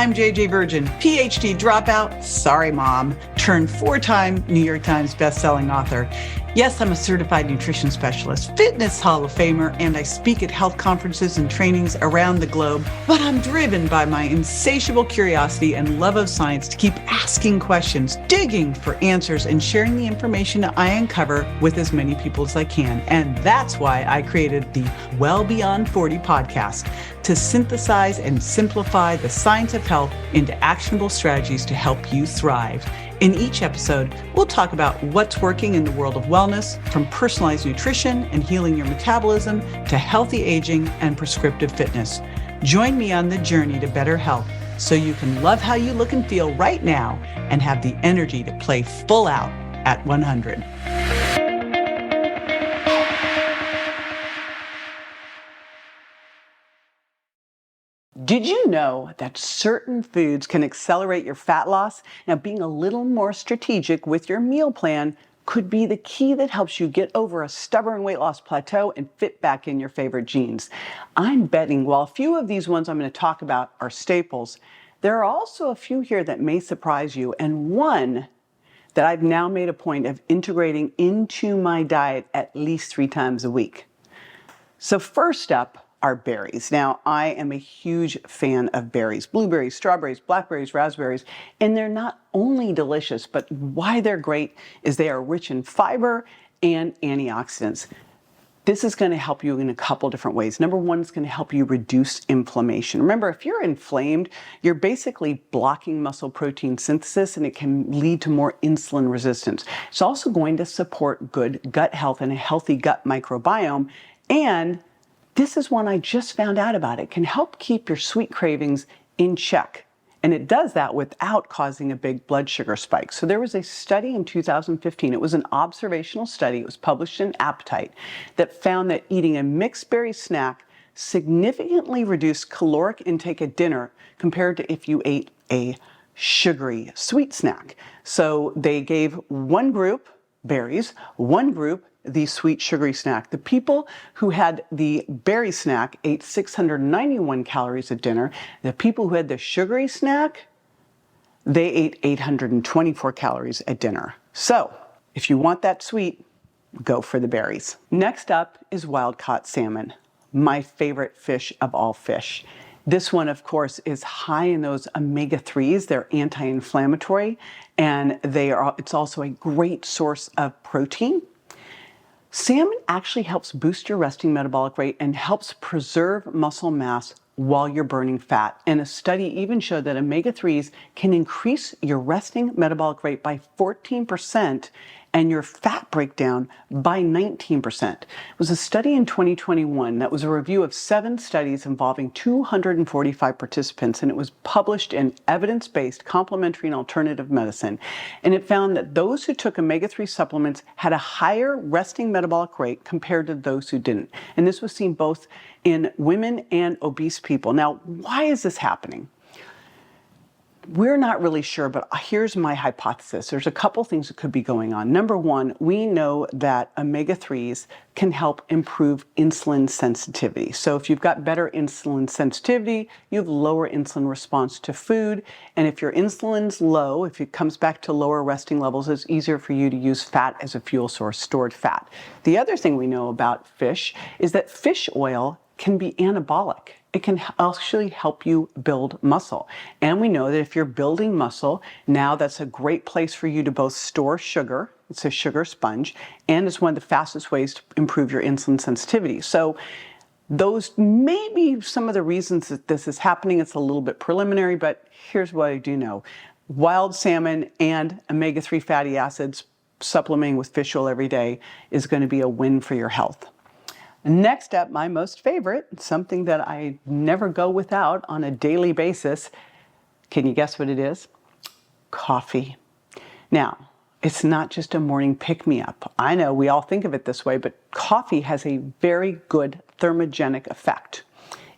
I'm JJ Virgin, PhD dropout, sorry mom, turned 4-time New York Times bestselling author. Yes, I'm a certified nutrition specialist, fitness Hall of Famer, and I speak at health conferences and trainings around the globe. But I'm driven by my insatiable curiosity and love of science to keep asking questions, digging for answers, and sharing the information I uncover with as many people as I can. And that's why I created the Well Beyond 40 podcast, to synthesize and simplify the science of health into actionable strategies to help you thrive. In each episode, we'll talk about what's working in the world of wellness, from personalized nutrition and healing your metabolism to healthy aging and prescriptive fitness. Join me on the journey to better health so you can love how you look and feel right now and have the energy to play full out at 100. Did you know that certain foods can accelerate your fat loss? Now, being a little more strategic with your meal plan could be the key that helps you get over a stubborn weight loss plateau and fit back in your favorite jeans. I'm betting while a few of these ones I'm going to talk about are staples, there are also a few here that may surprise you, and one that I've now made a point of integrating into my diet at least 3 times a week. So first up are berries. Now, I am a huge fan of berries, blueberries, strawberries, blackberries, raspberries, and they're not only delicious, but why they're great is they are rich in fiber and antioxidants. This is going to help you in a couple different ways. Number one, it's going to help you reduce inflammation. Remember, if you're inflamed, you're basically blocking muscle protein synthesis, and it can lead to more insulin resistance. It's also going to support good gut health and a healthy gut microbiome. And this is one I just found out about. It can help keep your sweet cravings in check. And it does that without causing a big blood sugar spike. So there was a study in 2015. It was an observational study. It was published in Appetite that found that eating a mixed berry snack significantly reduced caloric intake at dinner compared to if you ate a sugary sweet snack. So they gave one group berries, one group the sweet sugary snack. The people who had the berry snack ate 691 calories at dinner. The people who had the sugary snack, they ate 824 calories at dinner. So if you want that sweet, go for the berries. Next up is wild-caught salmon, my favorite fish of all fish. This one, of course, is high in those omega-3s. They're anti-inflammatory, and it's also a great source of protein. Salmon actually helps boost your resting metabolic rate and helps preserve muscle mass while you're burning fat. And a study even showed that omega-3s can increase your resting metabolic rate by 14% and your fat breakdown by 19%. It was a study in 2021 that was a review of 7 studies involving 245 participants, and it was published in Evidence-Based Complementary and Alternative Medicine. And it found that those who took omega-3 supplements had a higher resting metabolic rate compared to those who didn't. And this was seen both in women and obese people. Now, why is this happening? We're not really sure, but here's my hypothesis. There's a couple things that could be going on. Number one, we know that omega-3s can help improve insulin sensitivity. So if you've got better insulin sensitivity, you have lower insulin response to food. And if your insulin's low, if it comes back to lower resting levels, it's easier for you to use fat as a fuel source, stored fat. The other thing we know about fish is that fish oil can be anabolic. It can actually help you build muscle. And we know that if you're building muscle, now that's a great place for you to both store sugar, it's a sugar sponge, and it's one of the fastest ways to improve your insulin sensitivity. So those may be some of the reasons that this is happening. It's a little bit preliminary, but here's what I do know. Wild salmon and omega-3 fatty acids, supplementing with fish oil every day, is going to be a win for your health. Next up, my most favorite, something that I never go without on a daily basis. Can you guess what it is? Coffee. Now, it's not just a morning pick-me-up. I know we all think of it this way, but coffee has a very good thermogenic effect.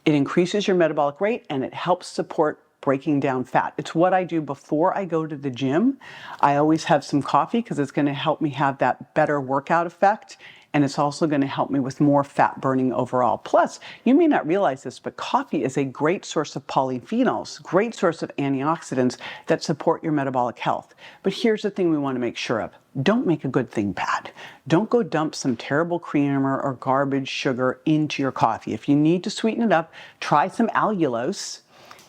It increases your metabolic rate and it helps support breaking down fat. It's what I do before I go to the gym. I always have some coffee because it's going to help me have that better workout effect. and it's also going to help me with more fat burning overall. Plus, you may not realize this, but coffee is a great source of polyphenols, great source of antioxidants that support your metabolic health. But here's the thing we want to make sure of. Don't make a good thing bad. Don't go dump some terrible creamer or garbage sugar into your coffee. If you need to sweeten it up, try some allulose,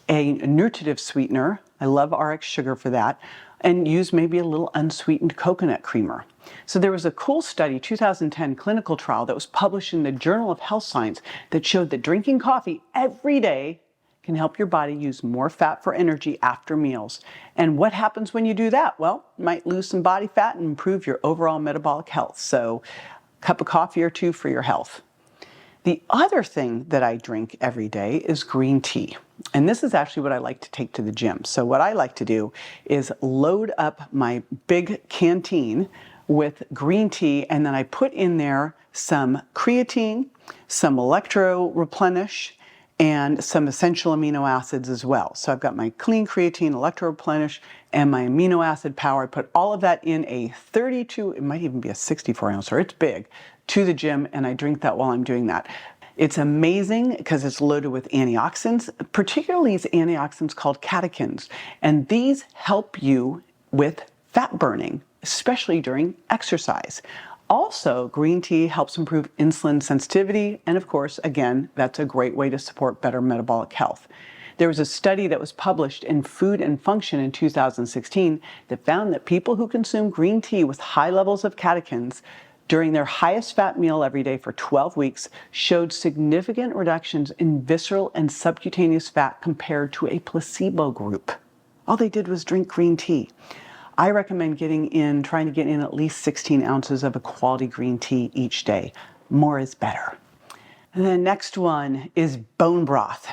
a nutritive sweetener. I love RX sugar for that. And use maybe a little unsweetened coconut creamer. So there was a cool study, 2010 clinical trial that was published in the Journal of Health Science that showed that drinking coffee every day can help your body use more fat for energy after meals. And what happens when you do that? Well, you might lose some body fat and improve your overall metabolic health. So a cup of coffee or two for your health. The other thing that I drink every day is green tea. And this is actually what I like to take to the gym. So what I like to do is load up my big canteen with green tea, and then I put in there some creatine, some electro replenish, and some essential amino acids as well. So I've got my clean creatine, electro replenish, and my amino acid power. I put all of that in a 32, it might even be a 64 ouncer, it's big, to the gym, and I drink that while I'm doing that. It's amazing because it's loaded with antioxidants, particularly these antioxidants called catechins. And these help you with fat burning, especially during exercise. Also, green tea helps improve insulin sensitivity. And of course, again, that's a great way to support better metabolic health. There was a study that was published in Food and Function in 2016 that found that people who consume green tea with high levels of catechins during their highest fat meal every day for 12 weeks showed significant reductions in visceral and subcutaneous fat compared to a placebo group. All they did was drink green tea. I recommend trying to get in at least 16 ounces of a quality green tea each day. More is better. And the next one is bone broth.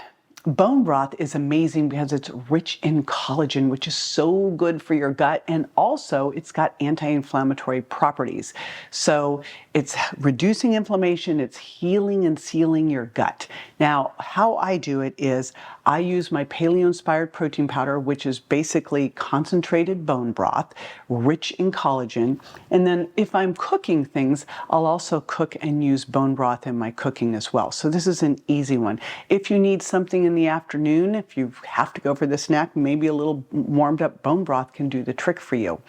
Bone broth is amazing because it's rich in collagen, which is so good for your gut, and also it's got anti-inflammatory properties. So it's reducing inflammation, it's healing and sealing your gut. Now, how I do it is I use my paleo-inspired protein powder, which is basically concentrated bone broth, rich in collagen. And then if I'm cooking things, I'll also cook and use bone broth in my cooking as well. So this is an easy one. If you need something in the afternoon, if you have to go for the snack, maybe a little warmed up bone broth can do the trick for you.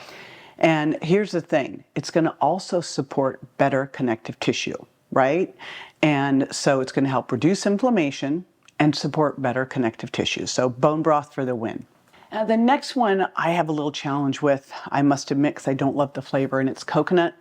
And here's the thing, it's going to also support better connective tissue, right? And so it's going to help reduce inflammation and support better connective tissue. So bone broth for the win. Now the next one I have a little challenge with, I must admit, because I don't love the flavor, and it's coconut.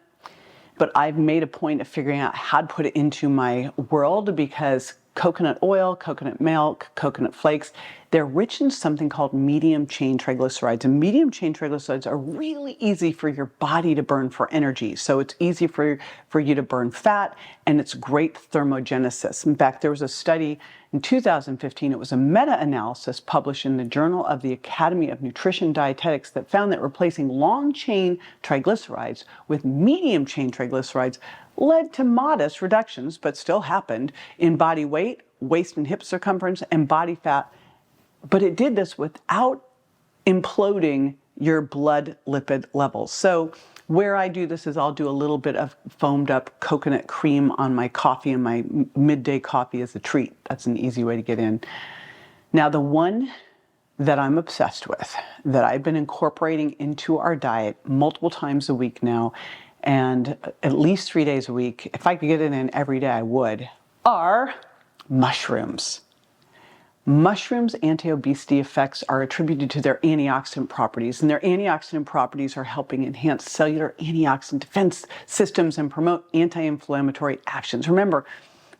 But I've made a point of figuring out how to put it into my world because coconut oil, coconut milk, coconut flakes, they're rich in something called medium chain triglycerides. And medium chain triglycerides are really easy for your body to burn for energy. So it's easy for you to burn fat, and it's great thermogenesis. In fact, there was a study in 2015, it was a meta-analysis published in the Journal of the Academy of Nutrition and Dietetics that found that replacing long-chain triglycerides with medium-chain triglycerides led to modest reductions, but still happened, in body weight, waist and hip circumference, and body fat. But it did this without imploding your blood lipid levels. So where I do this is I'll do a little bit of foamed up coconut cream on my coffee, and my midday coffee as a treat. That's an easy way to get in. Now, the one that I'm obsessed with, that I've been incorporating into our diet multiple times a week now, and at least 3 days a week, if I could get it in every day, I would, are mushrooms. Mushrooms' anti-obesity effects are attributed to their antioxidant properties, and their antioxidant properties are helping enhance cellular antioxidant defense systems and promote anti-inflammatory actions. Remember,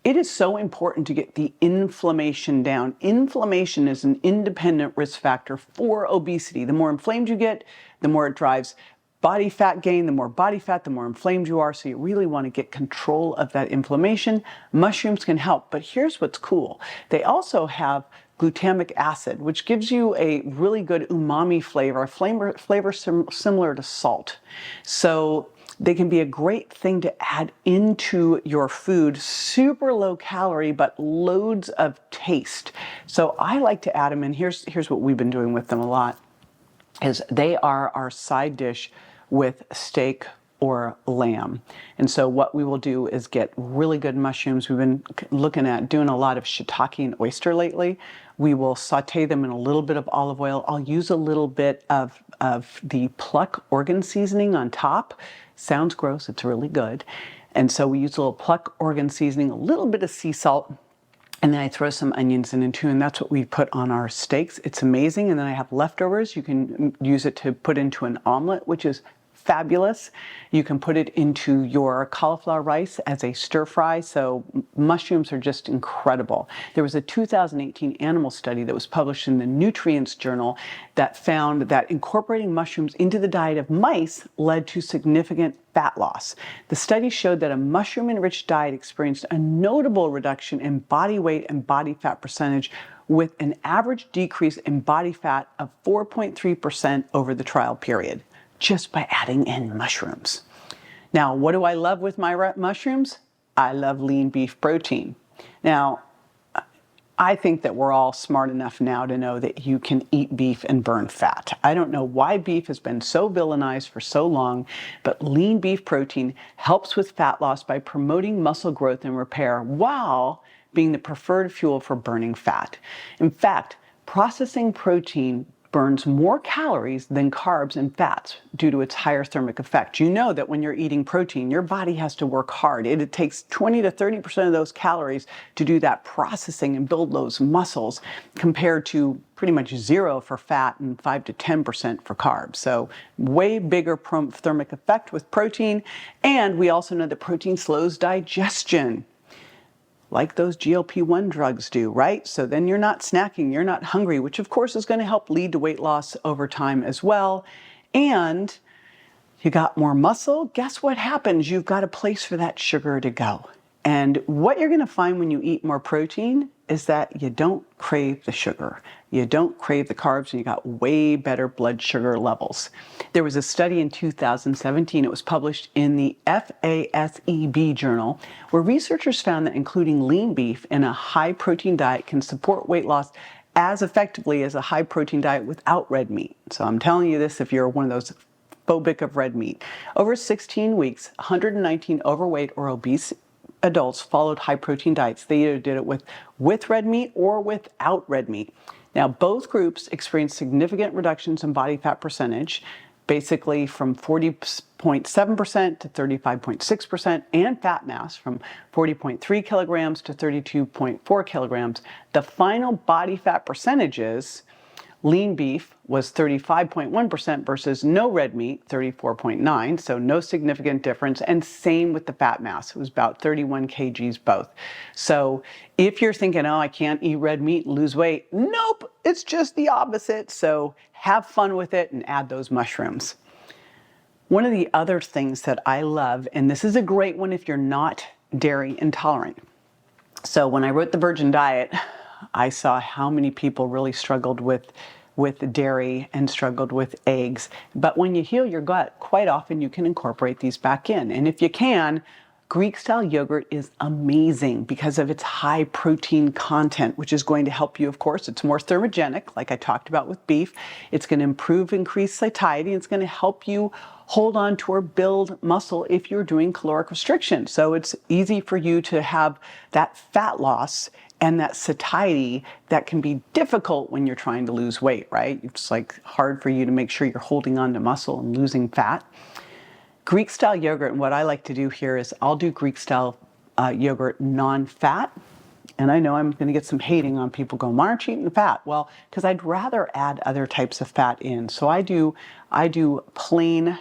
it is so important to get the inflammation down. Inflammation is an independent risk factor for obesity. The more inflamed you get, the more it drives body fat gain. The more body fat, the more inflamed you are. So you really want to get control of that inflammation. Mushrooms can help, but here's what's cool. They also have glutamic acid, which gives you a really good umami flavor, a flavor similar to salt. So they can be a great thing to add into your food, super low calorie, but loads of taste. So I like to add them in. Here's what we've been doing with them a lot, is they are our side dish with steak or lamb. And so what we will do is get really good mushrooms. We've been looking at doing a lot of shiitake and oyster lately. We will saute them in a little bit of olive oil. I'll use a little bit of the pluck organ seasoning on top. Sounds gross, it's really good. And so we use a little pluck organ seasoning, a little bit of sea salt, and then I throw some onions in too, and that's what we put on our steaks. It's amazing. And then I have leftovers. You can use it to put into an omelet, which is fabulous. You can put it into your cauliflower rice as a stir fry. So mushrooms are just incredible. There was a 2018 animal study that was published in the Nutrients Journal that found that incorporating mushrooms into the diet of mice led to significant fat loss. The study showed that a mushroom-enriched diet experienced a notable reduction in body weight and body fat percentage, with an average decrease in body fat of 4.3% over the trial period, just by adding in mushrooms. Now, what do I love with my mushrooms? I love lean beef protein. Now, I think that we're all smart enough now to know that you can eat beef and burn fat. I don't know why beef has been so villainized for so long, but lean beef protein helps with fat loss by promoting muscle growth and repair while being the preferred fuel for burning fat. In fact, processing protein burns more calories than carbs and fats due to its higher thermic effect. You know that when you're eating protein, your body has to work hard. It takes 20 to 30% of those calories to do that processing and build those muscles, compared to pretty much zero for fat and 5 to 10% for carbs. So way bigger thermic effect with protein. And we also know that protein slows digestion, like those GLP-1 drugs do, right? So then you're not snacking, you're not hungry, which of course is going to help lead to weight loss over time as well. And you got more muscle, guess what happens? You've got a place for that sugar to go. And what you're going to find when you eat more protein is that you don't crave the sugar. You don't crave the carbs, and you got way better blood sugar levels. There was a study in 2017, it was published in the FASEB journal, where researchers found that including lean beef in a high protein diet can support weight loss as effectively as a high protein diet without red meat. So I'm telling you this if you're one of those phobic of red meat. Over 16 weeks, 119 overweight or obese adults followed high protein diets. They either did it with red meat or without red meat. Now, both groups experienced significant reductions in body fat percentage, basically from 40.7% to 35.6%, and fat mass from 40.3 kilograms to 32.4 kilograms. The final body fat percentages, lean beef was 35.1% versus no red meat, 34.9%, so no significant difference, and same with the fat mass. It was about 31 kgs both. So if you're thinking, oh, I can't eat red meat and lose weight, nope, it's just the opposite. So have fun with it and add those mushrooms. One of the other things that I love, and this is a great one if you're not dairy intolerant. So when I wrote the Virgin Diet, I saw how many people really struggled with dairy and struggled with eggs. But when you heal your gut, quite often you can incorporate these back in. And if you can, Greek-style yogurt is amazing because of its high protein content, which is going to help you, of course. It's more thermogenic, like I talked about with beef. It's going to increase satiety. It's going to help you hold on to or build muscle if you're doing caloric restriction. So it's easy for you to have that fat loss and that satiety that can be difficult when you're trying to lose weight, right? It's like hard for you to make sure you're holding on to muscle and losing fat. Greek-style yogurt, and what I like to do here is I'll do Greek-style yogurt non-fat. And I know I'm going to get some hating on people going, why aren't you eating fat? Well, because I'd rather add other types of fat in. So I do plain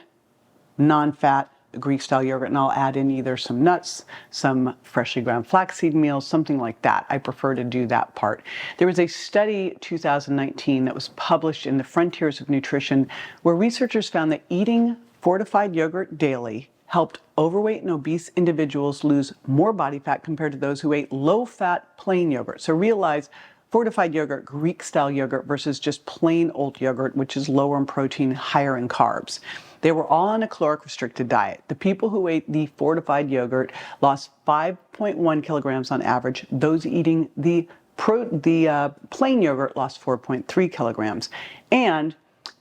non-fat Greek-style yogurt, and I'll add in either some nuts, some freshly ground flaxseed meals, something like that. I prefer to do that part. There was a study, 2019, that was published in the Frontiers of Nutrition, where researchers found that eating fortified yogurt daily helped overweight and obese individuals lose more body fat compared to those who ate low-fat plain yogurt. So realize fortified yogurt, Greek-style yogurt versus just plain old yogurt, which is lower in protein, higher in carbs. They were all on a caloric-restricted diet. The people who ate the fortified yogurt lost 5.1 kilograms on average. Those eating the plain yogurt lost 4.3 kilograms. And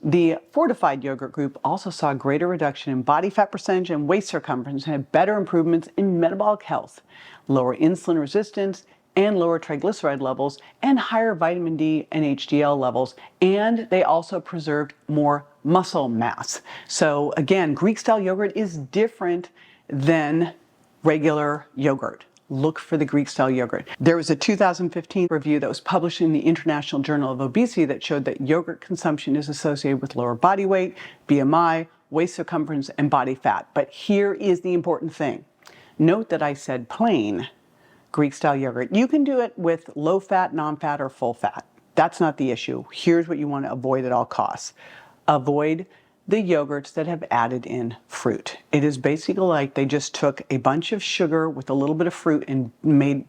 The fortified yogurt group also saw a greater reduction in body fat percentage and waist circumference and had better improvements in metabolic health, lower insulin resistance, and lower triglyceride levels, and higher vitamin D and HDL levels. And they also preserved more muscle mass. So again, Greek-style yogurt is different than regular yogurt. Look for the Greek-style yogurt. There was a 2015 review that was published in the International Journal of Obesity that showed that yogurt consumption is associated with lower body weight, BMI, waist circumference, and body fat. But here is the important thing. Note that I said plain Greek-style yogurt. You can do it with low-fat, non-fat, or full-fat. That's not the issue. Here's what you want to avoid at all costs. Avoid the yogurts that have added in fruit. It is basically like they just took a bunch of sugar with a little bit of fruit and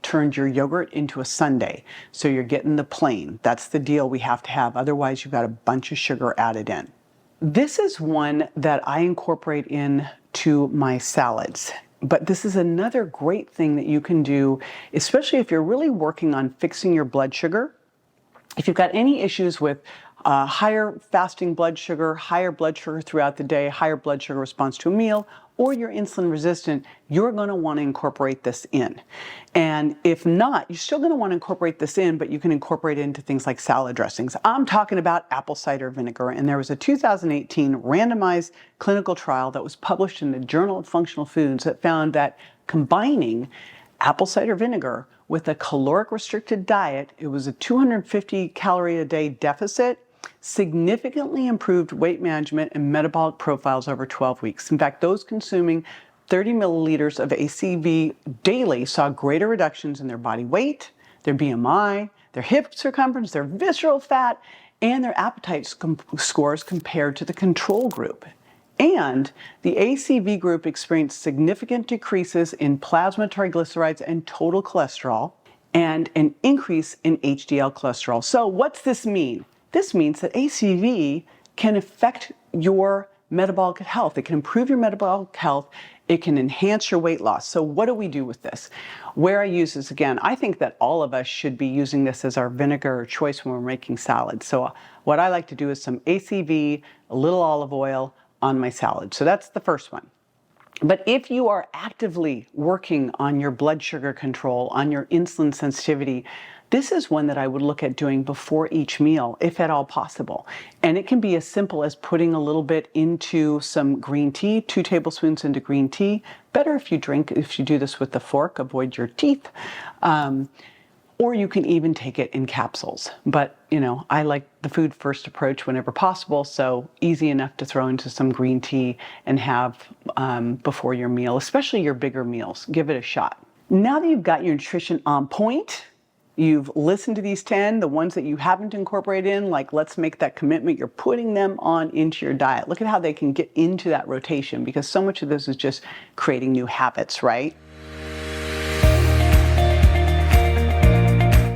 turned your yogurt into a sundae. So you're getting the plain. That's the deal we have to have. Otherwise, you've got a bunch of sugar added in. This is one that I incorporate into my salads. But this is another great thing that you can do, especially if you're really working on fixing your blood sugar. If you've got any issues with higher fasting blood sugar, higher blood sugar throughout the day, higher blood sugar response to a meal, or you're insulin resistant, you're going to want to incorporate this in. And if not, you're still going to want to incorporate this in, but you can incorporate it into things like salad dressings. I'm talking about apple cider vinegar, and there was a 2018 randomized clinical trial that was published in the Journal of Functional Foods that found that combining apple cider vinegar with a caloric restricted diet, it was a 250 calorie a day deficit, significantly improved weight management and metabolic profiles over 12 weeks. In fact, those consuming 30 milliliters of ACV daily saw greater reductions in their body weight, their BMI, their hip circumference, their visceral fat, and their appetite scores compared to the control group. And the ACV group experienced significant decreases in plasma triglycerides and total cholesterol, and an increase in HDL cholesterol. So what's this mean? This means that ACV can affect your metabolic health. It can improve your metabolic health. It can enhance your weight loss. So what do we do with this? Where I use this, again, I think that all of us should be using this as our vinegar choice when we're making salads. So what I like to do is some ACV, a little olive oil on my salad. So that's the first one. But if you are actively working on your blood sugar control, on your insulin sensitivity, this is one that I would look at doing before each meal, if at all possible. And it can be as simple as putting a little bit into some green tea, 2 tablespoons into green tea. Better if you do this with the fork, avoid your teeth. Or you can even take it in capsules. But, you know, I like the food first approach whenever possible, so easy enough to throw into some green tea and have before your meal, especially your bigger meals. Give it a shot. Now that you've got your nutrition on point, you've listened to these 10, the ones that you haven't incorporated in, like let's make that commitment, you're putting them on into your diet. Look at how they can get into that rotation, because so much of this is just creating new habits, right?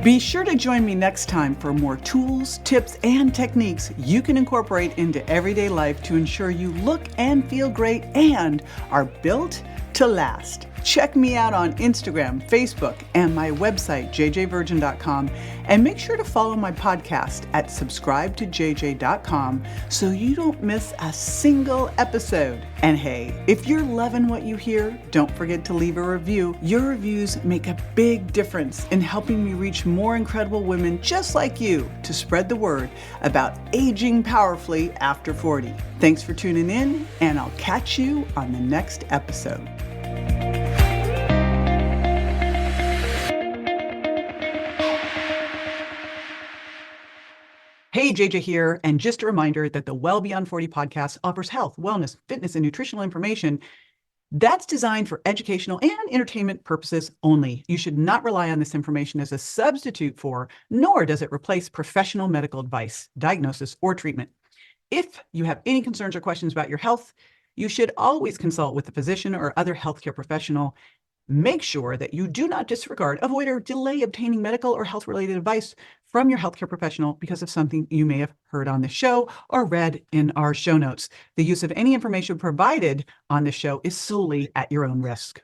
Be sure to join me next time for more tools, tips, and techniques you can incorporate into everyday life to ensure you look and feel great and are built to last. Check me out on Instagram, Facebook, and my website, jjvirgin.com, and make sure to follow my podcast at subscribetojj.com so you don't miss a single episode. And hey, if you're loving what you hear, don't forget to leave a review. Your reviews make a big difference in helping me reach more incredible women just like you to spread the word about aging powerfully after 40. Thanks for tuning in, and I'll catch you on the next episode. Hey, JJ here, and just a reminder that the Well Beyond 40 podcast offers health, wellness, fitness, and nutritional information that's designed for educational and entertainment purposes only. You should not rely on this information as a substitute for, nor does it replace professional medical advice, diagnosis, or treatment. If you have any concerns or questions about your health, you should always consult with a physician or other healthcare professional. Make sure that you do not disregard, avoid, or delay obtaining medical or health-related advice from your healthcare professional because of something you may have heard on this show or read in our show notes. The use of any information provided on this show is solely at your own risk.